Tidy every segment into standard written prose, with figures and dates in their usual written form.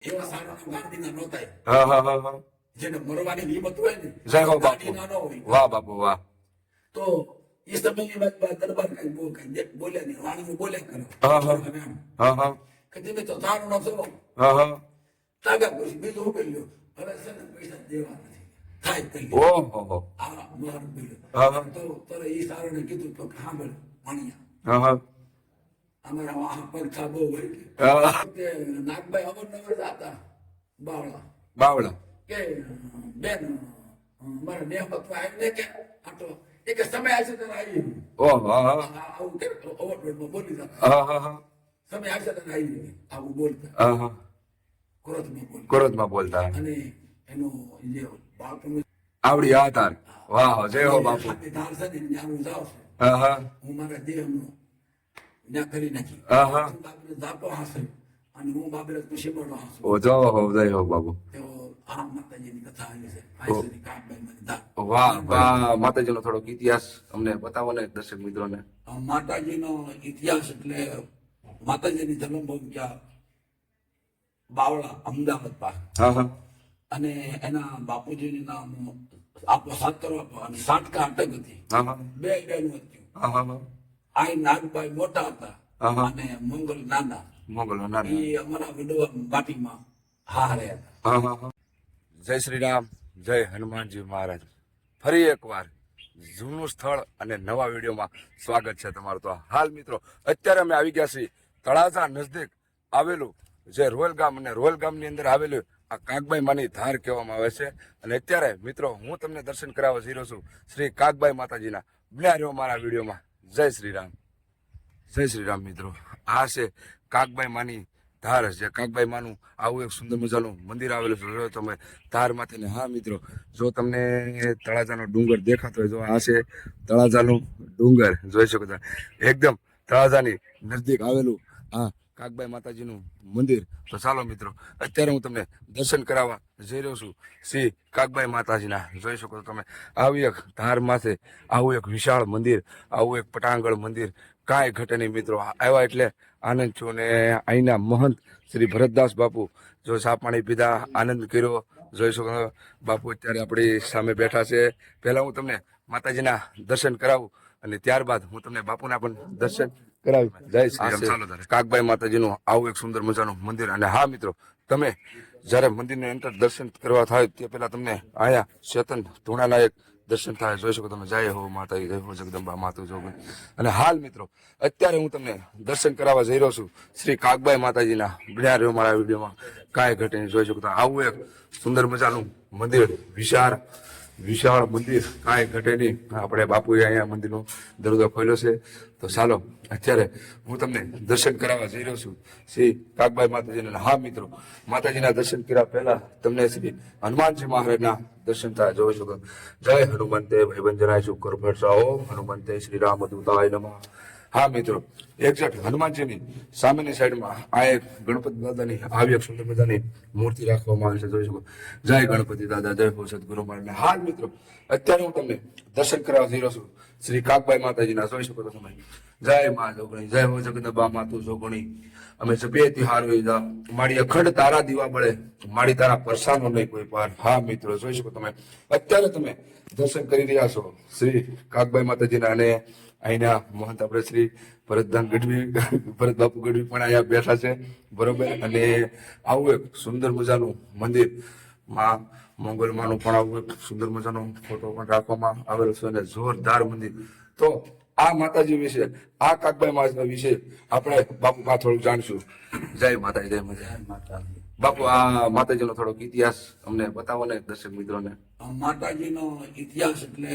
એવા સારા ગાંધીના નહોતા. હા હા હા હા. જેને મરવાની હિંમત હોય ને જય હો બાપુ. ગાંધીના ન હોય. વાહ બાપુ વાહ. તો એ સમયની વાત દરબાર કઈ બોલ્યા નહીં, વાણીઓ બોલ્યા કરો. હા હા હા હા કે તમે તો તારો ન છો હા હા. તાગા પછી બીજું હું કર્યું. હવે છે ને પૈસા દેવા નથી, થાય કરી લે. ઓહો. આ મોહન બોલ્યો. હા હા તો એ સારોને કીધું તો સાંભળ વાણિયા, હા હા અમારા વાહ પગથા બહુ હોય કે હા. તે નાગભાઈ અમરનગર જાતા બાવળા બાવળા. કે બેન મારા દેહમાં તો આવીને કે આટલો એ કે સમય આવશે ત્યારે આવી ઓહો. હા હા આવું કે ઓવરબ્રેડમાં બોલી જતા હા હા હા સમય આવશે ત્યારે આવી આવું બોલતા હા હા. ક્રોધમાં બોલતા ક્રોધમાં બોલતા. અને એનું જે બાળપણનું આવડી આ તાર. વાહ જય હો બાપુ. હાથની ધાર છે ને જ્યાં જાવ છું હા હા હું મારા દેહનું ત્યાં કરી નાખી. હા હા. તું બાપરે જાતો હશે અને હું બાપરે પછી બોલવા હશું. ઓ જો હો જય હો બાપુ. તેઓ આ માતાજીની કથા આવી છે. આઈસરી કાગબાઈ મને ધાર. વાહ વાહ. માતાજીનો થોડોક ઇતિહાસ અમને બતાવો ને દર્શક મિત્રોને. માતાજીનો ઇતિહાસ એટલે માતાજીની જન્મભૂમિ ક્યાં બાવળા અમદાવાદ પાસે. હા હા અને એના બાપુજીનું નામ આપો સાતરો આપો અને સાટકા અટક હતી. હા હા બે બેનું હતું. હા હા. આ નાગભાઈ મોટા હતા હા હા. અને મંગલ નાના. મોગલો ના. એ અમારા વિડવા બાટીમાં હારે હતા. હા હા હા. જય શ્રી રામ, જય હનુમાનજી મહારાજ. ફરી એકવાર જૂનું સ્થળ અને નવા વિડીયોમાં સ્વાગત છે તમારું. તો હાલ મિત્રો અત્યારે અમે આવી ગયા છીએ તળાજા નજદીક આવેલું જે રોયલ ગામ, અને રોયલ ગામની અંદર આવેલું આ કાગબાઈ માની ધાર કહેવામાં આવે છે. અને અત્યારે મિત્રો હું તમને દર્શન કરાવવા જઈ રહ્યો છું શ્રી કાગબાઈ માતાજીના. બન્યા રહ્યો મારા વિડીયોમાં. જય શ્રી રામ, જય શ્રી રામ. મિત્રો આ છે કાગબાઈ માની ધાર છે. કાગબાઈ માનું આવું એક સુંદર મજાનું મંદિર આવેલું છે. જો તમે ધાર માથે. હા મિત્રો, જો તમને તળાજાનો ડુંગર દેખાતો હોય, જો આ છે તળાજાનો ડુંગર, જોઈ શકો છો એકદમ તળાજાની નજદીક આવેલું આ કાગબાઈ માતાજીનું મંદિર. તો ચાલો મિત્રો અત્યારે હું તમને દર્શન કરાવવા જઈ રહ્યો છું શ્રી કાગબાઈ માતાજીના. જોઈ શકો છો તમે આવી એક ધાર માથે આવું એક વિશાળ મંદિર, આવું એક પટાંગણ મંદિર, કાંઈ ઘટે નહીં મિત્રો. આવ્યા એટલે આનંદ છું. ને અહીંના મહંત શ્રી ભરતદાસ બાપુ જો ચા પાણી પીધા, આનંદ કર્યો. જોઈ શકો બાપુ અત્યારે આપણી સામે બેઠા છે. પહેલા હું તમને માતાજીના દર્શન કરાવું અને ત્યારબાદ હું તમને બાપુના પણ દર્શન કરાવી. જય શ્રી રામ. કાગબાઈ માતાજીનું આવું એક સુંદર મજાનું મંદિર. અને હા મિત્રો, તમે જ્યારે મંદિરની અંદર દર્શન કરવા થાય તે પહેલા તમને આયા ચેતન ધૂણાના એક દર્શન થાય. જોઈ શકો તમે. જય હો માતાજી, જય હો જગદંબા માતુ જોગણી. અને હાલ મિત્રો અત્યારે હું તમને દર્શન કરાવવા જઈ રહ્યો છું શ્રી કાગબાઈ માતાજીના. બન્યા રહ્યો મારા વિડીયોમાં. કાંઈ ઘટે નહીં. જોઈ શકો આવું એક સુંદર મજાનું મંદિર, વિશાળ મંદિર, કાંઈ ઘટે નહીં. આપણે બાપુએ અહીંયા મંદિરનો દરવાજો ખોલ્યો છે. તો ચાલો અત્યારે હું તમને દર્શન કરાવવા જઈ રહ્યો છું શ્રી કાગબાઈ માતાજીના. હા મિત્રો, માતાજીના દર્શન કર્યા પહેલા તમને શ્રી હનુમાનજી મહારાજના દર્શન થાય. જોઈ શકો. જય હનુમંતે ભયભંજનાય શુકર ભરસાઓ હનુમંતે શ્રી રામદૂતાય નમઃ. હા મિત્રો, એક્ઝેક્ટ હનુમાનજીની સામેની સાઈડમાં આ એક ગણપતિ દાદાની આવી એક સુંદર મજાની મૂર્તિ રાખવામાં આવી છે. જોઈ શકો. જય ગણપતિ દાદા, જય હો સદગુરુ મહારાજ. હાલ મિત્રો અત્યારે હું તમને દર્શન કરવા જઈ રહ્યો છું શ્રી કાગબાઈ માતાજીના. જોઈ શકો છો તમે. જય મા જોગણી, જય હો જગદંબા માતુ જોગણી. અમે જપીએ તિહાર વેદા મારી અખંડ તારા દીવા બળે, મારી તારા પરસાનો નહીં કોઈ પાર. હા મિત્રો, જોઈ શકો તમે અત્યારે તમે દર્શન કરી રહ્યા છો શ્રી કાગબાઈ માતાજીના. અને અહીંના મહંત આપણે શ્રી ભરતદાન ગઢવી, ભરત બાપુ ગઢવી પણ અહીંયા બેઠા છે, બરોબર. અને આવું એક સુંદર મજાનું મંદિર, માં મોગલમાનું પણ આવું એક સુંદર મજાનો ફોટો પણ રાખવામાં આવેલો છે. અને જોરદાર મંદિર. તો આ માતાજી વિશે, આ કાગબાઈ માતા વિશે આપણે બાપુ માં થોડું જાણશું. જય માતાજી, જય માતાજી. બાપુ આ માતાજીનો થોડોક ઇતિહાસ અમને બતાવો ને દર્શક મિત્રોને. માતાજીનો ઇતિહાસ એટલે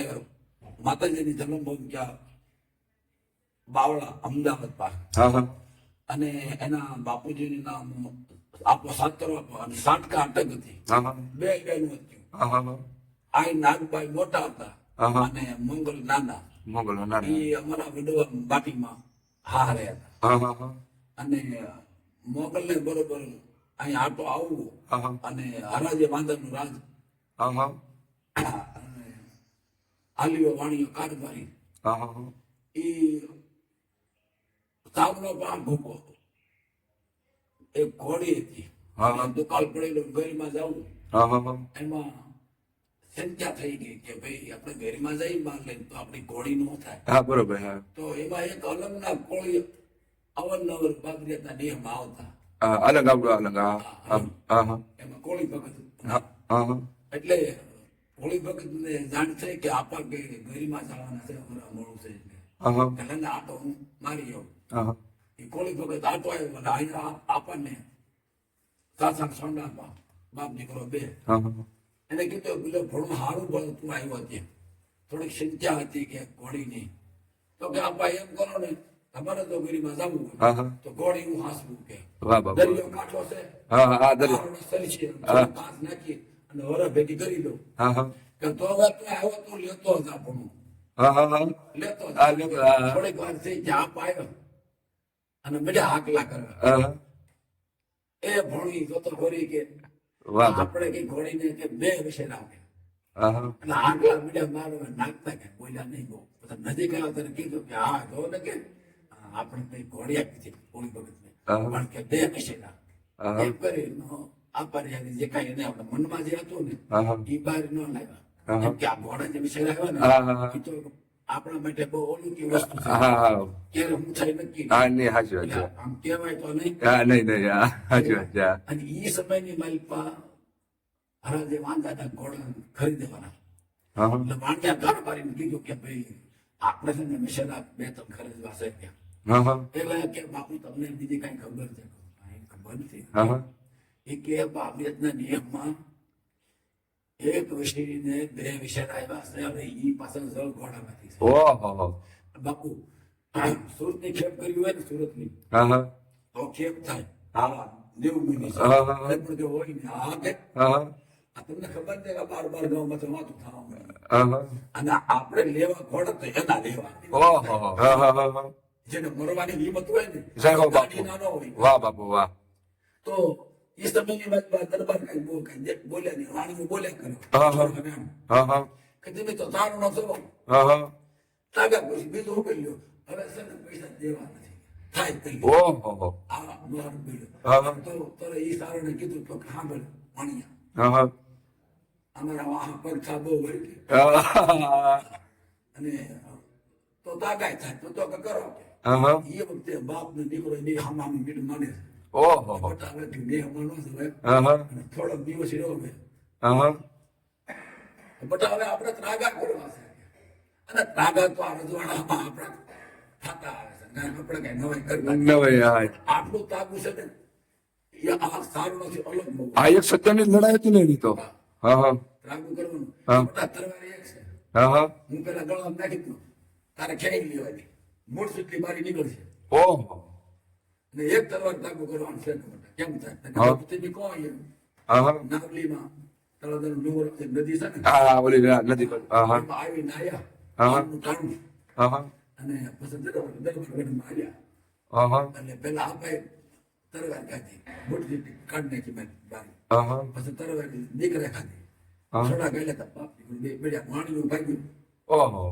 માતાજીની જન્મભૂમિ ક્યાં બાવળા અમદાવાદ પાસે. હા હા અને એના બાપુજીનું નામ આપો સાતરો આપો અને સાટકા અટક હતી. હા હા બે બેનું હતું. હા હા. આ નાગભાઈ મોટા હતા અને મંગલ નાના. મોગલો ના. એ અમારા વિડવા બાટીમાં હારે હતા. હા હા હા. અને મોગલ ને બરોબર અહીં આટો આવવું અને હરાજે વાંદરનું રાજ, હા હા આલીઓ વાણીઓ કારભારી. હા હા. એ તાવનો પણ ભૂકો એક ઘોડી હતી. હા. દુકાળ પડેલો ગરીમાં જવું હા હા હા એમાં સંખ્યા થઈ ગઈ કે ભાઈ આપણે ગરીમાં જઈ બહાર લઈને તો આપણી ઘોડી નો થાય. હા બરોબર હા તો એમાં એક અલગના કોળી અવરનવર બાબરિયાના નિયમમાં આવતા. અલગ આવડું અલગ હા હા હા હા એમાં કોળી ભગત હા હા એટલે કોળી ભગત ને જાણ થઈ કે આપા કે ગરીમાં જવાના છે અમારા મોડું છે એટલે હા હા પહેલા આટો હું મારી આવું. હા એ કોળી ભગત આટો આવ્યો એટલે અહીંયા આપણને સાસણ સોંડામાં બાપ દીકરો બે હા હા એને કીધું પેલો ઘણું સારું બળ તું આવ્યો ત્યાં થોડીક ચિંતા હતી કે ઘોડીની તો કે આપા એમ કરો ને તમારે તો ગરીમાં જવું હા હોય હા તો ઘોડી હું હાંસવું કે વાહ બાબા દરિયો કાંઠો છે હા હા દરિયો આરોને સરીસી હા. કાંસ નાખી અને વરસ ભેગી કરી દઉં હા હા કે તો હવે તું આવ્યો તું લેતો જ આપણું હા હા હા લેતો જ હા લેતો, હા, હા. થોડીક વાર થઈ ગયા આપ આવ્યો અને બધા હાકલા કરવા હા હા એ ભણી જોતો ભરી કે વાહ બાબા આપણે કઈ ઘોડીને કે બે વિશે નાખે હા હા એટલે હાકલા મીડિયા મારો નાખતા કે બોલ્યા નહીં બહુ પછી નજીક આવ્યો ત્યારે કીધું કે હા જો ને કે આપણે કઈ ઘોડી આપી છે કોળી ભગતને હા. પણ કે બે વિશે નાખ હા. એમ કરી આપારી જે કાંઈ એને આપણે મનમાં જે હતું ને હા હા એ બહાર ન લાવ્યા હા. કેમ કે આ ઘોડા જે વિષય લાવ્યા ને હા, હા, હા. એ તો આપણા માટે બહુ અલૌકિક વસ્તુ છે હા હા ક્યારે હું થાય નક્કી નહીં. હા નહીં હાચી વાત છે એટલે આમ કહેવાય તો નહીં હા નહીં નહીં હા હાચી વાત છે હા. અને એ સમયની માલિકા હરાજે વાંધાના ઘોડા ખરીદવાના હા હા એટલે વાંધ્યા ઘર મારીને કીધું કે ભાઈ આપણે છે ને મિશેલા બે ત્રણ ખરીદવા છે ત્યાં હા હા એટલે કે બાપુ તમને બીજી કઈ ખબર છે કાંઈ ખબર નથી હા હા એ કે બાબિયતના નિયમમાં એક વિષયને બે વિષય આવ્યા છે અને ઈ પાછળ જળ ઘોડામાંથી છે ઓહો બાપુ સુરતની ખેપ કરી હોય ને સુરતની હા હા તો ખેપ થાય હા 90 મિનિટ છે હા, હા, હા. એટલે પણ જો હોય ને હા કે હા હા આ તમને ખબર છે કે બાર ગામમાં તો વાતું થવા મળે હા હા અને આપણે લેવા ઘોડા તો એના લેવા ઓહો હા હા હા હા જેને મરવાની હિંમત હોય ને જય હો બાપુ ગાડી નાનો હોય વાહ બાપુ વાહ તો એ સમયની વાત દરબાર કઈ બોલ્યા નહીં વાણીઓ બોલ્યા કરે હા, હા. છોકરાને એમ. હા હા કે તમે તો તારું ન થવો હા હા તાગા પછી બીજું ઉકેલ લ્યો હવે છે ને પૈસા દેવા નથી થાય કરી લે. ઓહો આ મારું બીજું. હા, હા. તો એ સારોને કીધું તો કે સાંભળ વાણિયા હા હા અમારા વાહ પડખા બહુ હોય છે. હા અને તો તાગાય થાય તો કે કરો કે હા એ વખતે બાપ ને દીકરો બે હમામી મીઠ માને છે ઓહો મોટા હવે બે હમાનો છે હવે. હા હા અને થોડોક દિવસ રહ્યો હવે હા હા બટા હવે આપણે ત્રાગા કરવા છે અને ત્રાગા તો આ રજવાડામાં આપણે થતા આવે છે કારણ આપણે કઈ નવાઈ કરતા નથી. નવાઈ હા આટલું તાગું છે ને એ આ સારું નથી અલગ બહુ આ એક સત્યની લડાઈ હતી ને એની તો હા હા ત્રાગું કરવાનું હા. બટા તરવારી એક છે હા હા હું પેલા ગળામાં નાખી દઉં તારે ખેંચી લેવાની મૂળ સુટલી બારી નીકળશે ઓહો અને એક તલવાર તાગું કરવાનું છે બટા કેમ થાય હા. ભક્તિની કોણ એમ હા હા નાગલીમાં તળાવનો ડુંગર છે, નદી છે ને હા હા ઓલી નથી હા હા એમાં આવીને આયા હા. પાણીનું ટાણું હા હા અને પછી દરબારગઢમાં આવ્યા હા હા એટલે પેલા આપણે તરવાર ખાધી મોટી કાઢી નાખી બારી હા હા પછી તરવાર દીકરા ખાધી હા. થોડા ગયેલા હતા બાપ બે બેડ્યા વાણીનું ભાગ્યું ઓહો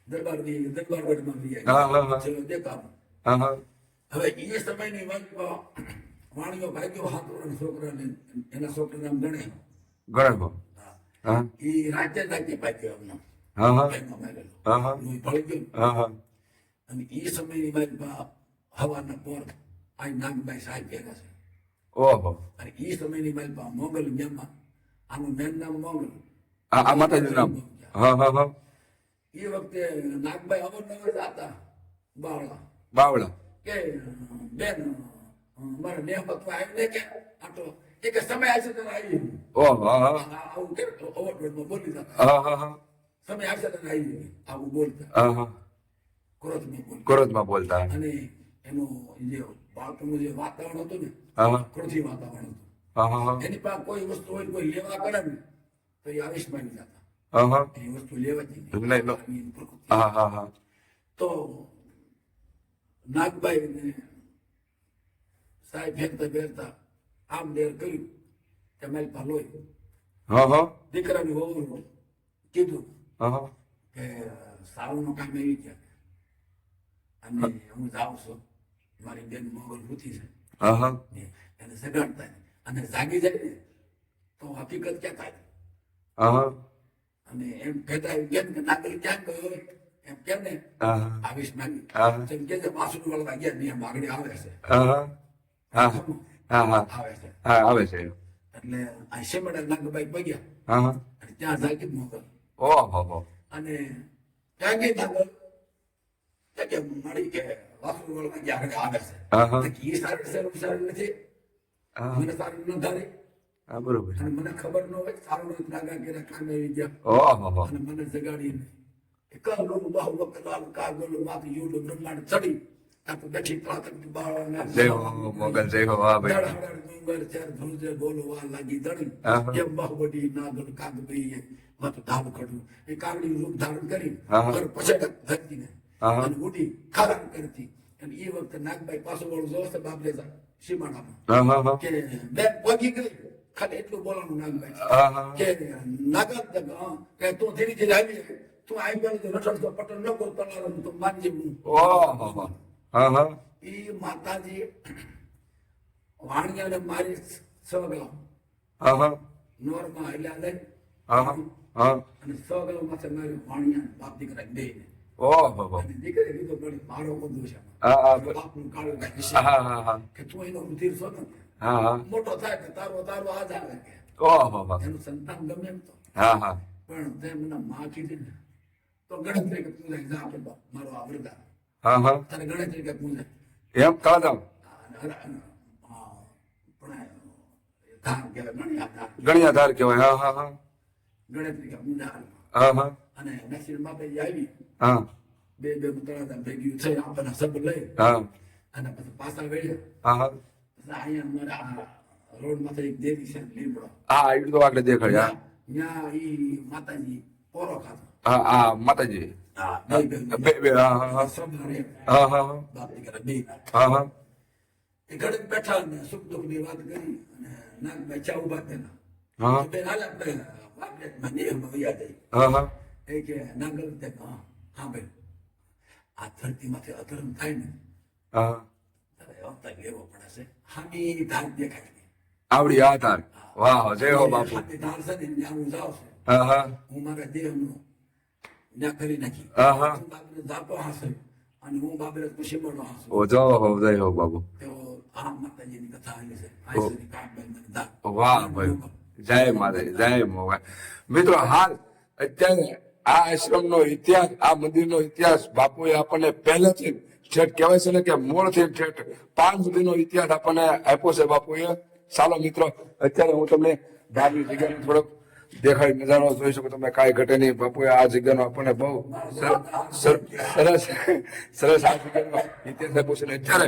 દરબારગઢમાં હા, હા, હા. ચલો દેખાડો હા હા હવે એ સમયની વાતમાં વાણીઓ ભાગ્યો હાથ વર્ષના છોકરાને એના છોકરાને આમ ગણે ગણો હા એ રાજ્ય ભાગ્યો એમનો હા હા એમાં મારેલો હા હા લોહી ભળી ગયું હા હા અને એ સમયની વાતમાં હવાના પોર આ નાગભાઈ સાહેબ ભેગા છે ઓહો અને એ સમયની વાતમાં મોગલ મ્યાનમાં આનું મેન નામ મોગલ આ માતાજી નામ હા હા હા એ વખતે નાગભાઈ અમરનગર હતા બાવળા બાવળા કે બેન મારા નેહમતમાં આવીને કે આટલો એ કે સમય આવશે તો આવી ઓહો હા હા આવું કે ઓવરડોઝમાં બોલી જતા હા હા હા સમય આવશે તો આવી આવું બોલતા હા હા ક્રોધમાં બોલતા કોરજમાં બોલતા અને એનું જે બાળકોનું જે વાતાવરણ હતું ને હા હા ક્રોધી વાતાવરણ હતું હા હા એની પાસે કોઈ વસ્તુ હોય કોઈ લેવા કરે ને તો એ આવેશમાં આવી જતા હા હા એની વસ્તુ લેવા જ નહીં, નહીં નો. એની પ્રકૃતિ. હા હા હા તો નાગભાઈ ને સાહેબ ફેરતા આમ દેર કર્યું કે મારી પાસે લોહી હા હા દીકરાની વહુ કીધું હા હા કે સારુંનું કામ એવી ગયા અને હું જાઉં છું મારી બેન મોગલ પૂછી છે હા હા એને સગાડતા અને જાગી જાય ને તો હકીકત ક્યાં થાય હા અને એમ કહેતા એમ કેમ કે નાગલ ક્યાં ગયો એમ કેમ ને હા આવીશ નાગી હા એમ કે વાસુ વાળા ગયા ને એમ આગળ આવે છે હા હા હા આવે છે હા આવે છે એટલે આ શેમડા નાગભાઈ પગ્યા હા હા અને ત્યાં જાગી મોકલ ઓહો અને ત્યાં ગઈ નાગલ કે મળી કે વાસુ વાળા ગયા આગળ આવે હા હા છે એ સારું નથી હા મને સારું ન ધારે હા બરોબર અને મને ખબર ન હોય સારું નાગા કેરા કામે આવી ગયા ઓહો અને મને જગાડી કાગળ બહુ વખત કાગળ માંથી યુડ બ્રહ્માંડ ચડી આ તો બેઠી પ્રાતક બાળાના જય હો મોગલ જય હો વાહ ભાઈ દળહળ ડુંગર ચાર ધ્રુજે બોલવા લાગી દડી હા. એમ બાહુબડી નાગલ કાગબઈ મત ધામ કડું એ કાગડી રૂપ ધારણ કરી હા. ઘર પછાડ ધરતીને હા. અને ઉડી ખારામ કરતી અને એ વખતે નાગભાઈ પાછો વાળું જોશે બાપલે સીમાડામાં હા હા હા કે બેન પગી ગઈ ખાલી એટલું બોલવાનું નાગભાઈ હા હા કે નાગા કે તું ધીરે ધીરે આવી તું આવી ગયો તો રટડતો પટલ ન બોલ તલારમ તો માનજી હું ઓહો હા હા એ માતાજી વાણિયાને મારી સગલો હા હા નોરમાં હેલ્યા લઈ હા હા અને સગલો માથે મારી વાણિયા બાપ દીકરા બે ઓહો અને દીકરી કીધું પડી મારો બંધુ છે હા હા બાપનું કાળું કાંઈ વિશે હા હા હા કે તું એનો ઉધીર છો ને હા હા મોટો થાય કે તારો તારો આજ આવે કે ઓહો એનું સંતાન ગમે એમ તો હા હા પણ તે મને માં કીધી ને તો ગણતરી કે પૂજા જા કે મારો આ વરદાન હા હા તારે ગણતરી કે પૂજા એમ કાદમ ગણ્યા ધાર કહેવાય હા હા હા ગણતરી કે પૂજા હા હા અને નસીર બાપે આવી હા બે તળાજા ભેગી થઈ આપણને સબ લઈ હા અને પછી પાછા વેળ્યા હા હા પછી અહીંયા અમારા રોડ માંથી એક દેવી છે લીમડો હા એટલું તો આગળ દેખાડ્યા ત્યાં ઈ માતાજી પોરો ખાતો હા હા માતાજી હા બે બે હા હા હા સવારે હા હા હા બાપ દીકરા બે હા હા એ ઘડીક બેઠા ને સુખ દુઃખ ની વાત કરી અને નાગભાઈ ચા ઉભા થયેલા હા તો બેન હાલ આપણે વાપરેટમાં નિયમમાં વયા જઈએ હા હા એ કે નાગર તે હા ભાઈ આ ધરતીમાંથી અધર્મ થાય ને હા ત્યારે અવતાર લેવો પડે છે હામી ધાર દેખાય નહીં આવડી આ તાર વાહ જય હો બાપુ હામી ધાર છે ને ત્યાં હું જાઉં છું હા હા હું મારા દેહનું ત્યાં કરી નાખી હા હા હું બાપરે જાતો હશે અને હું બાપરે કુશીમણો હશે ઓ જો હો જય હો બાપુ તો આ માતાજીની કથા આવી છે આઈસરી કાગભાઈ મને દા વાહ ભાઈ જય માતાજી જય મોગા મિત્રો હાલ અત્યારે આ આશ્રમનો ઇતિહાસ આ મંદિરનો ઇતિહાસ બાપુએ આપણને પહેલેથી ઠેઠ કહેવાય છે ને કે મૂળથી ઠેઠ 5 સુધીનો ઇતિહાસ આપણને આપ્યો છે બાપુએ ચાલો મિત્રો અત્યારે હું તમને બહારની જગ્યાનો થોડોક દેખાડી નજારો જોઈ શકો તમે કાંઈ ઘટે નહીં બાપુએ આ જગ્યાનો આપણને બહુ સરસ સરસ આ જગ્યાનો ઇતિહાસ આપ્યો છે ને અત્યારે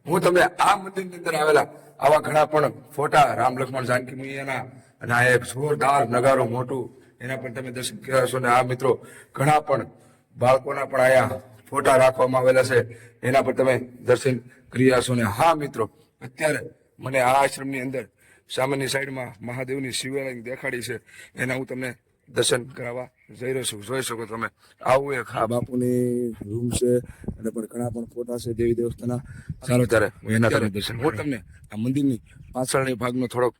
હું તમને આ મંદિરની અંદર આવેલા આવા ઘણા પણ ફોટા રામ લક્ષ્મણ જાનકી મૈયાના અને આ એક જોરદાર નગારો મોટું એના પર તમે દર્શન કર્યા છો ને આ મિત્રો ઘણા પણ બાળકોના પણ આયા ફોટા રાખવામાં આવેલા છે એના પર તમે દર્શન કર્યા છો ને હા મિત્રો અત્યારે મને આ આશ્રમની અંદર સામેની સાઈડમાં મહાદેવની શિવલિંગ દેખાડી છે એના હું તમને દર્શન કરાવવા જઈ રહ્યો છું જોઈ શકો તમે આવું એક આ બાપુની રૂમ છે અને પણ ઘણા પણ ફોટા છે દેવી દેવતાના ચાલો ત્યારે હું એના તમને દર્શન હું તમને આ મંદિરની પાછળની ભાગનો થોડોક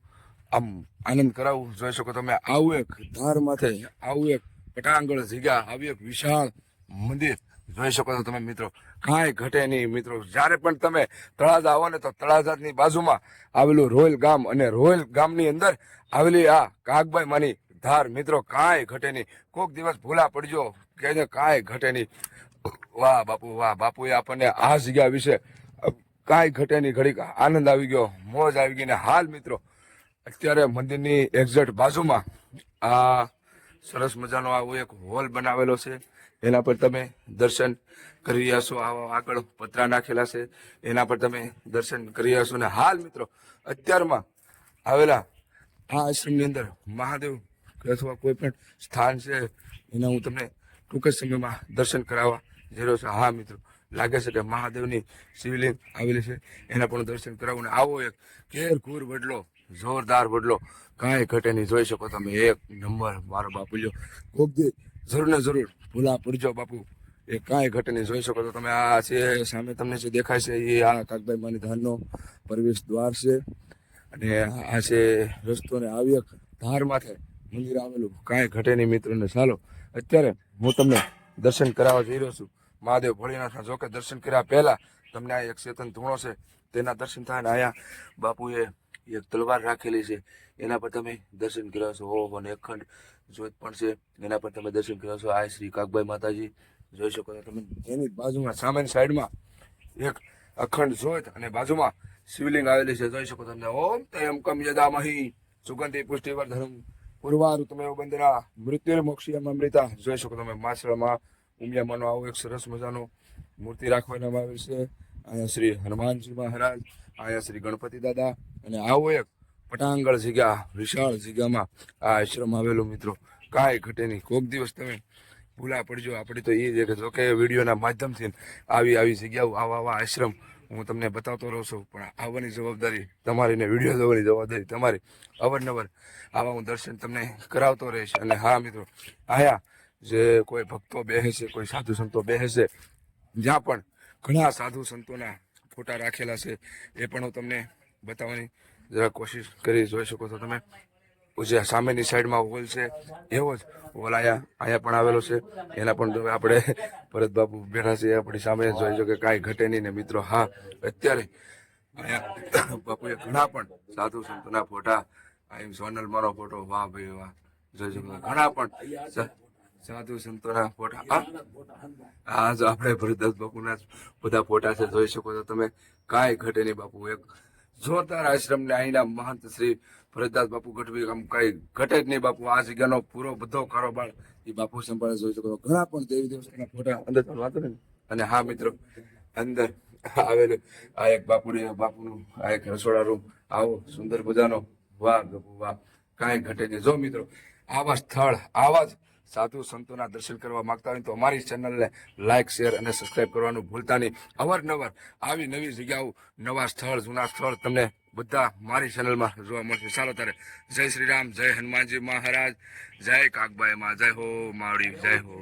આમ આનંદ કરાવું જોઈ શકો તમે આવું એક ધાર માથે આવું એક પટાંગણ જગ્યા આવી એક વિશાળ મંદિર જોઈ શકો છો તમે મિત્રો કાંઈ ઘટે નહીં મિત્રો જ્યારે પણ તમે તળાજા આવો ને તો તળાજાની બાજુમાં આવેલું રોયલ ગામ અને રોયલ ગામની અંદર આવેલી આ કાગબાઈ માની ધાર મિત્રો કાંઈ ઘટે નહીં કોક દિવસ ભૂલા પડજો કે કાંઈ ઘટે નહીં વાહ બાપુએ આપણને આ જગ્યા વિશે કાંઈ ઘટે નહીં ઘડીક આનંદ આવી ગયો મોજ આવી ગઈ ને હાલ મિત્રો અત્યારે મંદિરની એક્ઝેક્ટ બાજુમાં આ સરસ મજાનો આવો એક હોલ બનાવેલો છે એના પર તમે દર્શન કરી રહ્યા છો આવા આગળ પતરા નાખેલા છે એના પર તમે દર્શન કરી રહ્યા છો ને હાલ મિત્રો અત્યારમાં આવેલા આ આશ્રમની અંદર મહાદેવ અથવા કોઈ પણ સ્થાન છે એના હું તમને ટૂંક જ સમયમાં દર્શન કરાવવા જઈ રહ્યો છું હા મિત્રો લાગે છે કે મહાદેવની શિવલિંગ આવેલી છે એના પણ દર્શન કરાવું ને આવો એક ઘેર વડલો જોરદાર વડલો કાંઈ ઘટે નહીં જોઈ શકો તમે એક નંબર મારો બાપુ લ્યો કોક દી જરૂર ને જરૂર ભૂલા પડજો બાપુ એ કાંઈ ઘટે નહીં જોઈ શકો છો તમે આ છે સામે તમને જે દેખાય છે એ આ કાગબાઈ માની ધાનનો પ્રવેશ દ્વાર છે અને આ છે રસ્તો ને આવી એક ધાર માથે મંદિર આવેલું, કાંઈ ઘટે નહીં મિત્રોને. ચાલો અત્યારે હું તમને દર્શન કરાવવા જઈ રહ્યો છું મહાદેવ ભોળીનાથના. જોકે દર્શન કર્યા પહેલા તમને આ એક ચેતન ધૂણો છે તેના દર્શન થાય. ને અહીંયા બાપુએ એક તલવાર રાખેલી છે એના પર તમે દર્શન કર્યા છો. ઓહો, ને અખંડ જ્યોત પણ છે એના પર તમે દર્શન કર્યા છો. આ શ્રી કાગબાઈ માતાજી જોઈ શકો છો તમે. એની બાજુમાં સામેની સાઈડમાં એક અખંડ જ્યોત અને બાજુમાં શિવલિંગ આવેલી છે, જોઈ શકો તમને. ઓમ ત્રયંબકમ યદામહી સુગંધિ પુષ્ટિવર્ધનમ ઉર્વારુ તમે બંદના મૃત્યુર મોક્ષિયમ અમૃતા. જોઈ શકો તમે માછરામાં ઉમિયામાંનો આવું એક સરસ મજાનું મૂર્તિ રાખવામાં આવેલ છે. અહીંયા શ્રી હનુમાનજી મહારાજ, અહીંયા શ્રી ગણપતિ દાદા, અને આવો એક પટાંગળ જગ્યા, વિશાળ જગ્યામાં આ આશ્રમ આવેલો મિત્રો. કાંઈ ઘટે નહીં. કોઈક દિવસ તમે ભૂલા પડજો. આપણે તો એ છે કે જોકે વિડીયોના માધ્યમથી આવી જગ્યાઓ, આવા આશ્રમ હું તમને બતાવતો રહું છું, પણ આવવાની જવાબદારી તમારી ને વિડીયો જોવાની જવાબદારી તમારી. અવારનવાર આવા હું દર્શન તમને કરાવતો રહીશ. અને હા મિત્રો, આયા જે કોઈ ભક્તો બેસે છે, કોઈ સાધુ સંતો બેસે છે, જ્યાં પણ ઘણા સાધુ સંતોના ફોટા રાખેલા છે, એ પણ હું તમને બતાવવાની જરા કોશિશ કરી. જોઈ શકો છો તમે જે સામેની સાઈડમાં હોલ છે એવો જ હોલ અહીંયા પણ આવેલો છે. એના પણ જો આપણે ભરત બાપુ બેઠા છે આપણી સામે, જોઈ શકો કાંઈ ઘટે નહીં. ને મિત્રો હા, અત્યારે અહીંયા બાપુએ ઘણા પણ સાધુ સંતોના ફોટા, અહીં સોનલ મારો ફોટો, વાહ ભાઈ વાહ, જોઈ શકો ઘણા પણ સાધુ સંતોના ફોટા. આ જો આપણે ભરતદાસ બાપુના બધા ફોટા છે, જોઈ શકો છો તમે. કાંઈ ઘટે નહીં. બાપુ એક જોરદાર આશ્રમ ને અહીંના મહંત શ્રી ભરતદાસ બાપુ ગઢવી, આમ કઈ ઘટે જ નહીં. બાપુ આ જગ્યાનો પૂરો બધો કારોબાર એ બાપુ સંભાળે. જોઈ શકો ઘણા પણ દેવી દેવતાના ફોટા અંદર વાંધો નહીં. અને હા મિત્રો, અંદર આવેલું આ એક બાપુનું આ એક રસોડા રૂમ, આવો સુંદર મજાનો. વાહ બાપુ વાહ, કાંઈ ઘટે નહીં. જો મિત્રો, આવા સ્થળ, આવા જ સાધુ સંતોના દર્શન કરવા માંગતા હોય તો અમારી ચેનલને લાઇક, શેર અને સબસ્ક્રાઇબ કરવાનું ભૂલતા નહીં. અવારનવાર આવી નવી જગ્યાઓ, નવા સ્થળ, જૂના સ્થળ તમને બધા મારી ચેનલમાં જોવા મળશે. ચાલો તારે જય શ્રી રામ, જય હનુમાનજી મહારાજ, જય કાગબાઈ માં, જય હો માવડી, જય હો.